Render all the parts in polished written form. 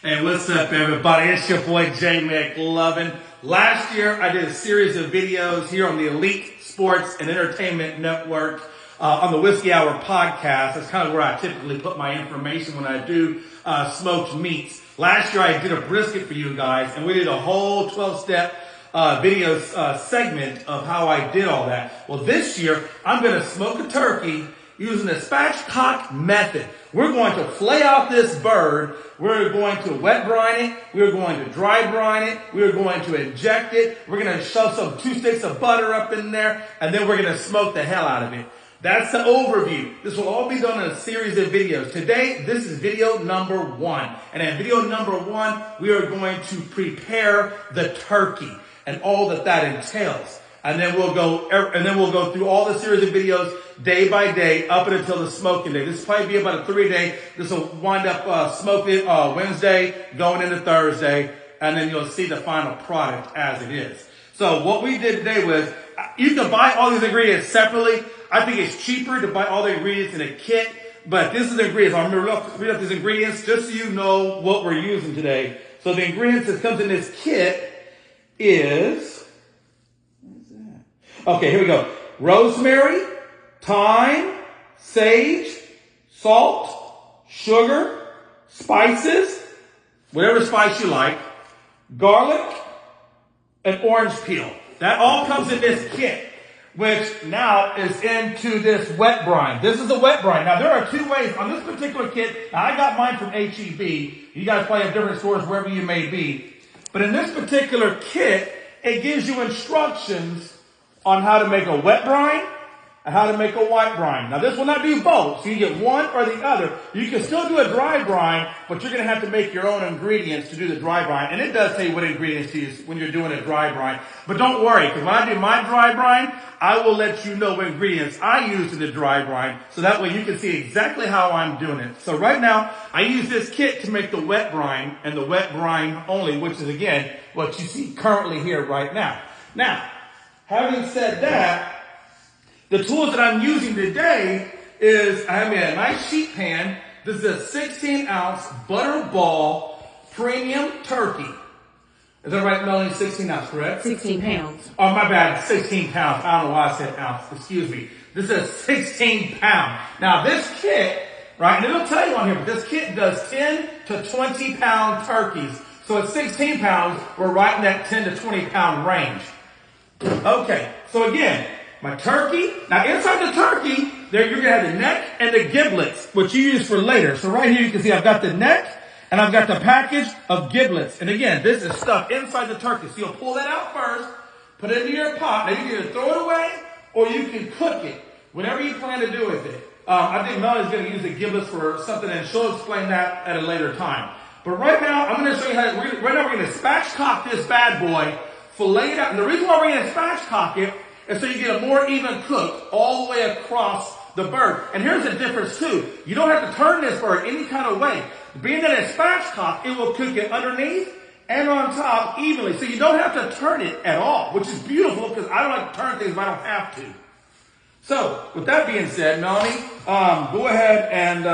Hey, what's up, everybody? It's your boy, Jay McLovin. Last year, I did a series of videos here on the Elite Sports and Entertainment Network on the Whiskey Hour podcast. That's kind of where I typically put my information when I do smoked meats. Last year, I did a brisket for you guys, and we did a whole 12-step video segment of how I did all that. Well, this year, I'm going to smoke a turkey using the spatchcock method. We're going to flay out this bird. We're going to wet brine it. We're going to dry brine it. We're going to inject it. We're going to shove some 2 sticks of butter up in there, and then we're going to smoke the hell out of it. That's the overview. This will all be done in a series of videos. Today, this is video number 1. And in video number 1, we are going to prepare the turkey and all that entails. And then we'll go through all the series of videos day by day up until the smoking day. This will probably be about a 3-day. This will wind up smoking Wednesday, going into Thursday, and then you'll see the final product as it is. So what we did today was, you can buy all these ingredients separately. I think it's cheaper to buy all the ingredients in a kit, but this is the ingredients. I'm going to read up these ingredients just so you know what we're using today. So the ingredients that comes in this kit is... Okay, here we go. Rosemary, thyme, sage, salt, sugar, spices, whatever spice you like, garlic, and orange peel. That all comes in this kit, which now is into this wet brine. This is the wet brine. Now, there are 2 ways on this particular kit. Now, I got mine from HEB. You guys probably have different stores wherever you may be. But in this particular kit, it gives you instructions on how to make a wet brine and how to make a white brine. Now, this will not do both, so you get one or the other. You can still do a dry brine, but you're going to have to make your own ingredients to do the dry brine. And it does tell you what ingredients to use when you're doing a dry brine. But don't worry, because when I do my dry brine, I will let you know what ingredients I use in the dry brine, so that way you can see exactly how I'm doing it. So right now, I use this kit to make the wet brine and the wet brine only, which is, again, what you see currently here right now. Now, having said that, the tools that I'm using today is, I have a nice sheet pan. This is a 16-ounce Butterball premium turkey. Is that right, Melanie? 16 ounce, correct? 16 pounds. Oh, my bad. 16 pounds. I don't know why I said ounce. Excuse me. This is 16 pound. Now, this kit, right, and it'll tell you on here, but this kit does 10 to 20 pound turkeys. So at 16 pounds, we're right in that 10 to 20 pound range. Okay, so again, my turkey. Now inside the turkey, there you're gonna have the neck and the giblets, which you use for later. So right here you can see I've got the neck and I've got the package of giblets. And again, this is stuff inside the turkey. So you'll pull that out first, put it into your pot. Now you can either throw it away or you can cook it, whatever you plan to do with it. I think Melanie's gonna use the giblets for something, and she'll explain that at a later time. But right now, I'm gonna show you how. Right now, we're gonna spatchcock this bad boy. Fillet it out. And the reason why we're going to spatchcock it is so you get a more even cook all the way across the bird. And here's the difference too. You don't have to turn this bird any kind of way. Being that it's spatchcocked, it will cook it underneath and on top evenly. So you don't have to turn it at all, which is beautiful because I don't like to turn things if I don't have to. So with that being said, Melanie, go ahead and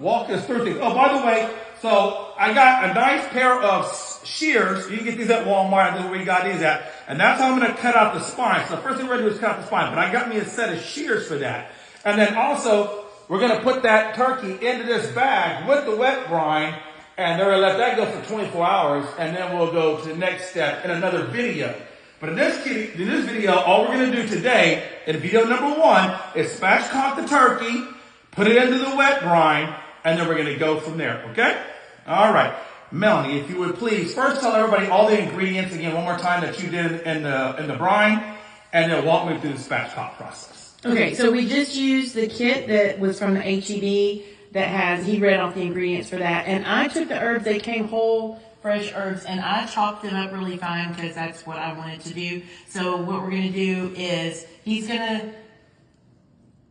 walk us through things. Oh, by the way, so I got a nice pair of shears. You can get these at Walmart. This is where you got these at. And that's how I'm going to cut out the spine. So the first thing we're going to do is cut out the spine. But I got me a set of shears for that. And then also, we're going to put that turkey into this bag with the wet brine. And they're going to let that go for 24 hours. And then we'll go to the next step in another video. But in this video, all we're going to do today, in video number 1, is spatchcock the turkey, put it into the wet brine, and then we're going to go from there. Okay? All right. Melanie, if you would please first tell everybody all the ingredients again one more time that you did in the brine, and then walk me through the spatchcock process. Okay, so we just used the kit that was from the HEB that has, he read off the ingredients for that, and I took the herbs, they came whole, fresh herbs, and I chopped them up really fine because that's what I wanted to do. So what we're going to do is, he's going to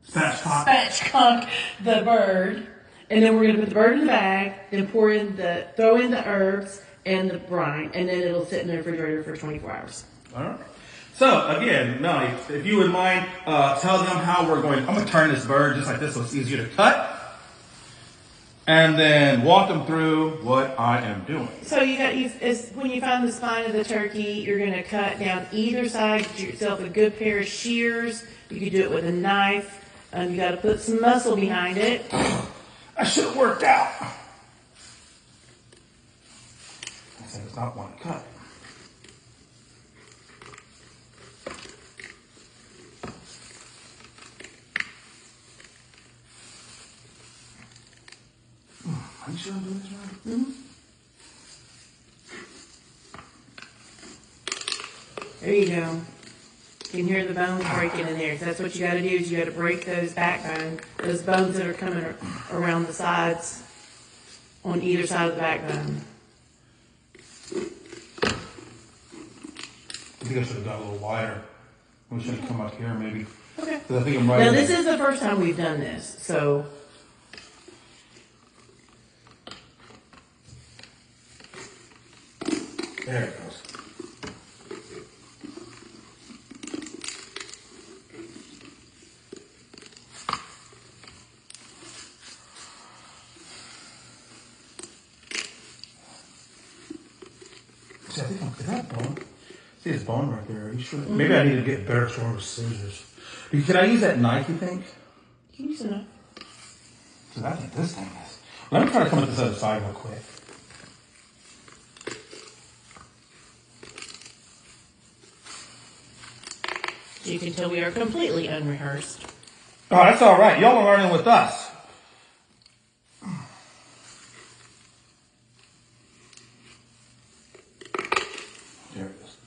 spatchcock the bird. And then we're going to put the bird in the bag, then throw in the herbs and the brine, and then it'll sit in the refrigerator for 24 hours. All right. So again, Melanie, if you would mind, tell them how we're going. I'm going to turn this bird just like this so it's easier to cut. and then walk them through what I am doing. So when you find the spine of the turkey, you're going to cut down either side. Get yourself a good pair of shears. You could do it with a knife. You got to put some muscle behind it. I should have worked out. I said it's not one cut. Are you sure I'm doing this right? Mm-hmm. There you go. You can hear the bones breaking in there. That's what you got to do. Is you got to break those backbone, those bones that are coming around the sides, on either side of the backbone. I think I should have done a little wider. We should have come up here maybe. Okay. Because I think I'm right. Now this is the first time we've done this, so. There it goes. See, I think I'm that bone. See this bone right there. Are you sure? Maybe I need to get better, stronger scissors. Can I use that knife, you think? You can use a knife. Because I think this thing is. Let me try to come at this other side real quick. You can tell we are completely unrehearsed. Oh, that's all right. Y'all are learning with us. There it is.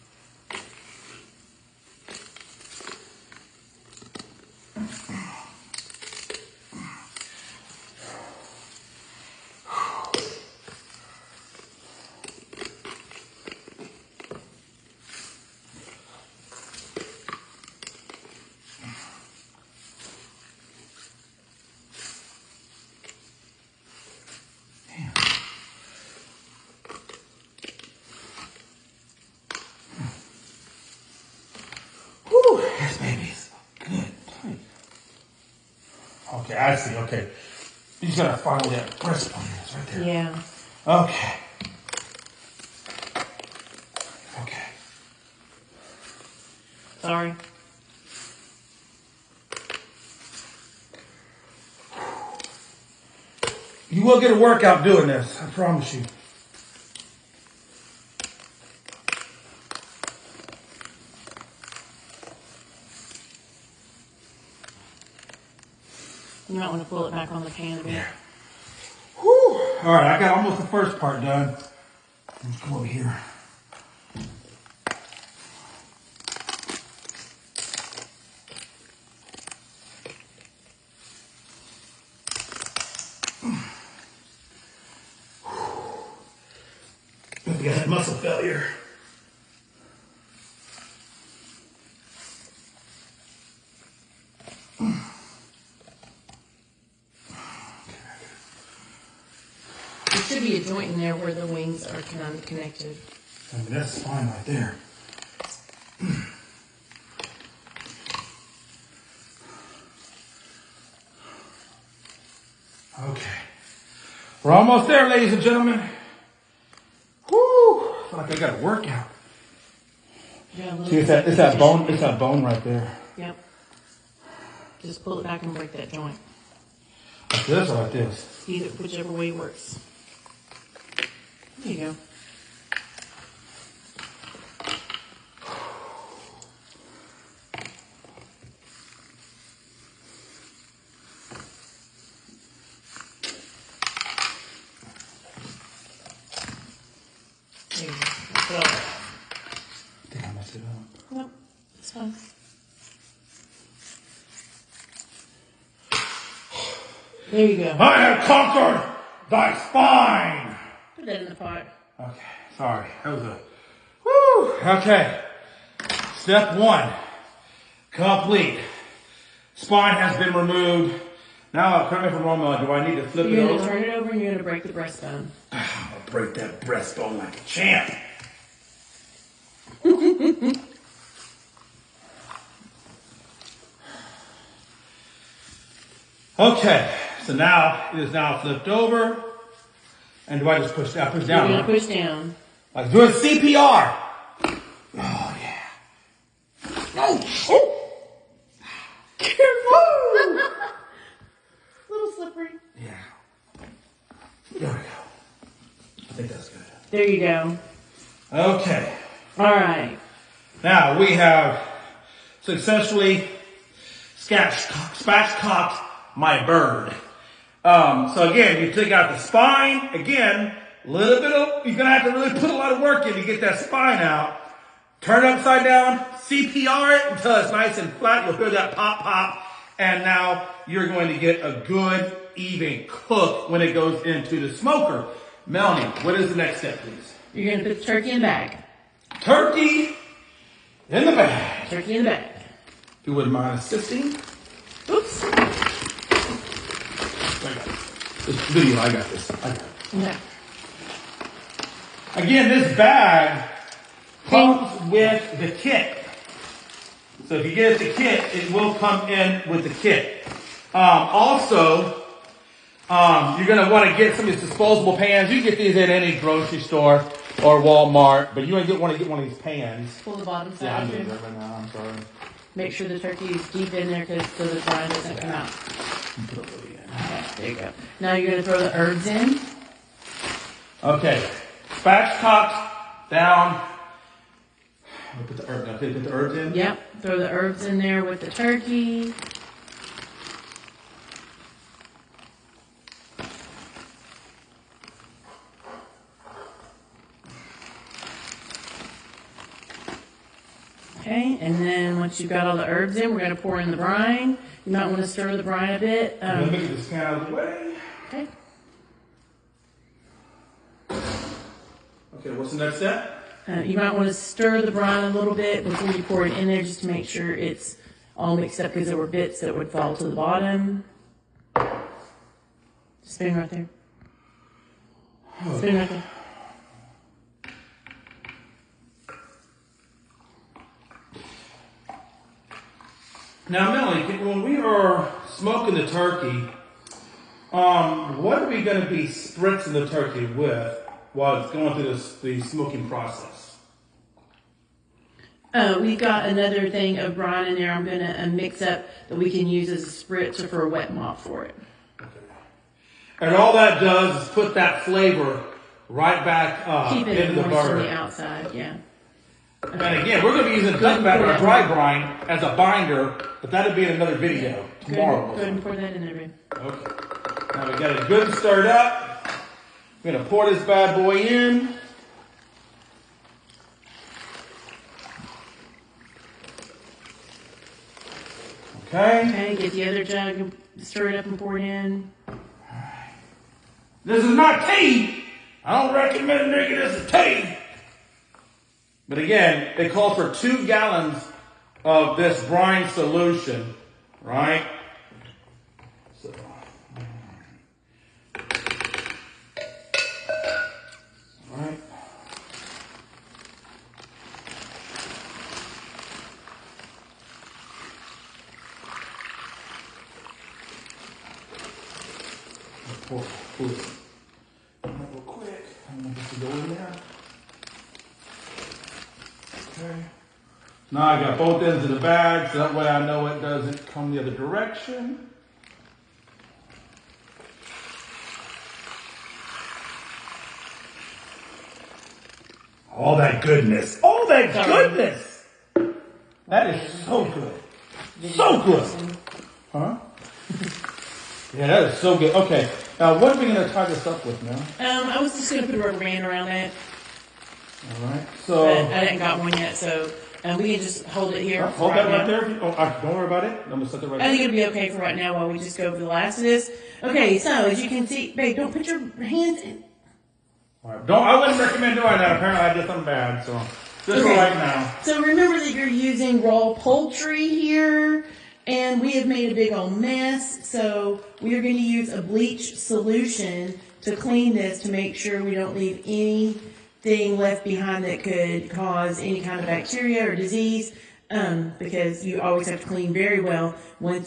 Yes, baby. It's good. Okay, I see. Okay. You just gotta find where that breastbone is right there. Yeah. Okay. Okay. Sorry. You will get a workout doing this. I promise you. You might want to pull it back on the pan a bit. Yeah. Whew. All right, I got almost the first part done. Let's come over here. We got muscle failure. There should be a joint in there where the wings are kind of connected. I mean, that's fine right there. Okay. We're almost there, ladies and gentlemen. Woo! I feel like I got a workout. See, it's that bone right there. Yep. Just pull it back and break that joint. Like this or like this? Either, whichever way works. There you go. There you go. That's all. I think I messed it up. Nope. It's fine. There you go. I have conquered thy spine! Put that in the pot. Okay, sorry. That was a... Woo! Okay. Step 1. Complete. Spine has been removed. Now, correct me if I'm wrong, do I need to flip it You're going over? to turn it over and you're going to break the breastbone. I'm going to break that breastbone like a champ. Okay, So now it is now flipped over. And do I just push down? Push down. You're gonna push down. Like doing CPR. Oh yeah. Oh. Careful. Little slippery. Yeah. There we go. I think that's good. There you go. Okay. All right. Now we have successfully spatchcocked my bird. So again, you take out the spine. Again, little bit of, you're gonna have to really put a lot of work in to get that spine out. Turn it upside down, CPR it until it's nice and flat. You'll hear that pop, pop. And now you're going to get a good, even cook when it goes into the smoker. Melanie, what is the next step, please? You're gonna put the turkey in the bag. Turkey in the bag. Turkey in the bag. If you wouldn't mind assisting. Oops. I got this video, I got this. I got it. Okay. Again, this bag comes with the kit. So if you get the kit, it will come in with the kit. Also, you're going to want to get some of these disposable pans. You can get these at any grocery store or Walmart, but you want to get one of these pans. Pull the bottom side. Yeah, I'm doing that right now. I'm sorry. Make sure the turkey is deep in there so the brine doesn't come out. Put it really in. Okay, there you go. Now you're going to throw the herbs in. Okay. Spatchcock down. Put the herbs in. Yep. Throw the herbs in there with the turkey. Okay, and then once you've got all the herbs in, we're going to pour in the brine. You might want to stir the brine a bit. Let me get this pan out of the way. Okay. Okay, what's the next step? You might want to stir the brine a little bit before you pour it in there, just to make sure it's all mixed up, because there were bits that would fall to the bottom. Spin right there. Spin right there. Now, Melanie, when we are smoking the turkey, what are we going to be spritzing the turkey with while it's going through the smoking process? We've got another thing of brine in there I'm going to mix up that we can use as a spritzer for a wet mop for it. Okay. And all that does is put that flavor right back Keep it into the moist on bird. the outside, yeah. And again, we're going to be using duck batter or dry brine as a binder, but that'll be in another video tomorrow. Go ahead and pour that in there, babe. Okay. Now we got it good and stirred up. We're going to pour this bad boy in. Okay. Okay, get the other jug and stir it up and pour it in. This is not tea. I don't recommend drinking this as tea. But again, they call for 2 gallons of this brine solution, right? So, all right. Pour it real quick. I want this to go in there. Okay. Now I got both ends of the bag, so that way I know it doesn't come the other direction. All that goodness. All that goodness. That is so good. So good. Huh? Yeah, that is so good. Okay. Now, what are we going to tie this up with now? I was just going to put a rubber band around that. All right. So But I didn't got one yet, so we can just hold it here. hold that right there. Oh, don't worry about it. I'm going to set that right I there. think it'll be okay for right now while we just go over the last of this. Okay, so as you can see, babe, don't put your hands in. All right. I wouldn't recommend doing that. Apparently, I did something bad. So just Okay. right now. So remember that you're using raw poultry here, and we have made a big old mess. So we are going to use a bleach solution to clean this to make sure we don't leave anything left behind that could cause any kind of bacteria or disease. because you always have to clean very well when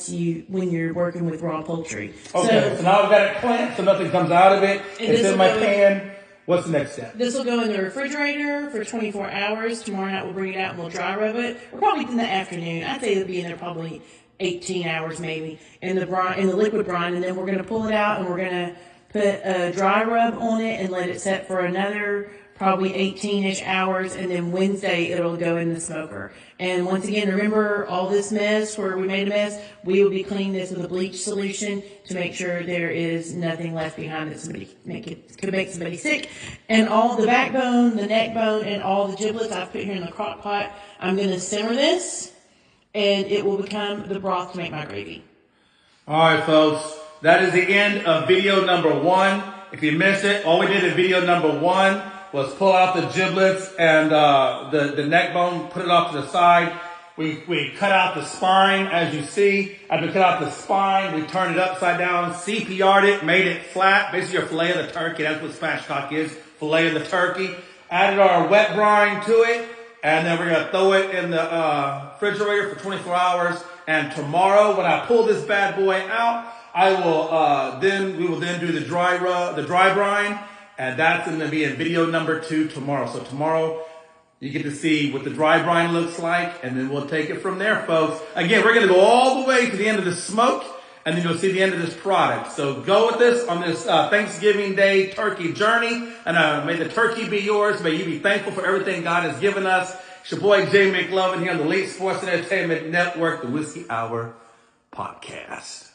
you're working with raw poultry. Okay, so now I've got it clamped so nothing comes out of it. It's in my pan. What's the next step? This will go in the refrigerator for 24 hours. Tomorrow night we'll bring it out and we'll dry rub it. Or probably in the afternoon. I'd say it'll be in there probably 18 hours maybe in the brine, in the liquid brine, and then we're going to pull it out and we're going to put a dry rub on it and let it set for another probably 18-ish hours, and then Wednesday it'll go in the smoker. And once again, remember all this mess where we made a mess, we will be cleaning this with a bleach solution to make sure there is nothing left behind that could make somebody sick. And all the backbone, the neck bone, and all the giblets I've put here in the crock pot, I'm going to simmer this, and it will become the broth to make my gravy. All right, folks. That is the end of video number 1. If you missed it, all we did in video number 1 was pull out the giblets and the neck bone, put it off to the side. We cut out the spine, as you see. After we cut out the spine, we turned it upside down, CPR'd it, made it flat. Basically, your fillet of the turkey. That's what spatchcock is, fillet of the turkey. Added our wet brine to it, and then we're going to throw it in the refrigerator for 24 hours. And tomorrow, when I pull this bad boy out, we will then do the dry brine. And that's going to be in video number 2 tomorrow. So tomorrow, you get to see what the dry brine looks like, and then we'll take it from there, folks. Again, we're going to go all the way to the end of the smoke, and then you'll see the end of this product. So go with us on this Thanksgiving Day turkey journey, and may the turkey be yours. May you be thankful for everything God has given us. It's your boy, Jay McLovin, here on the Elite Sports and Entertainment Network, the Whiskey Hour Podcast.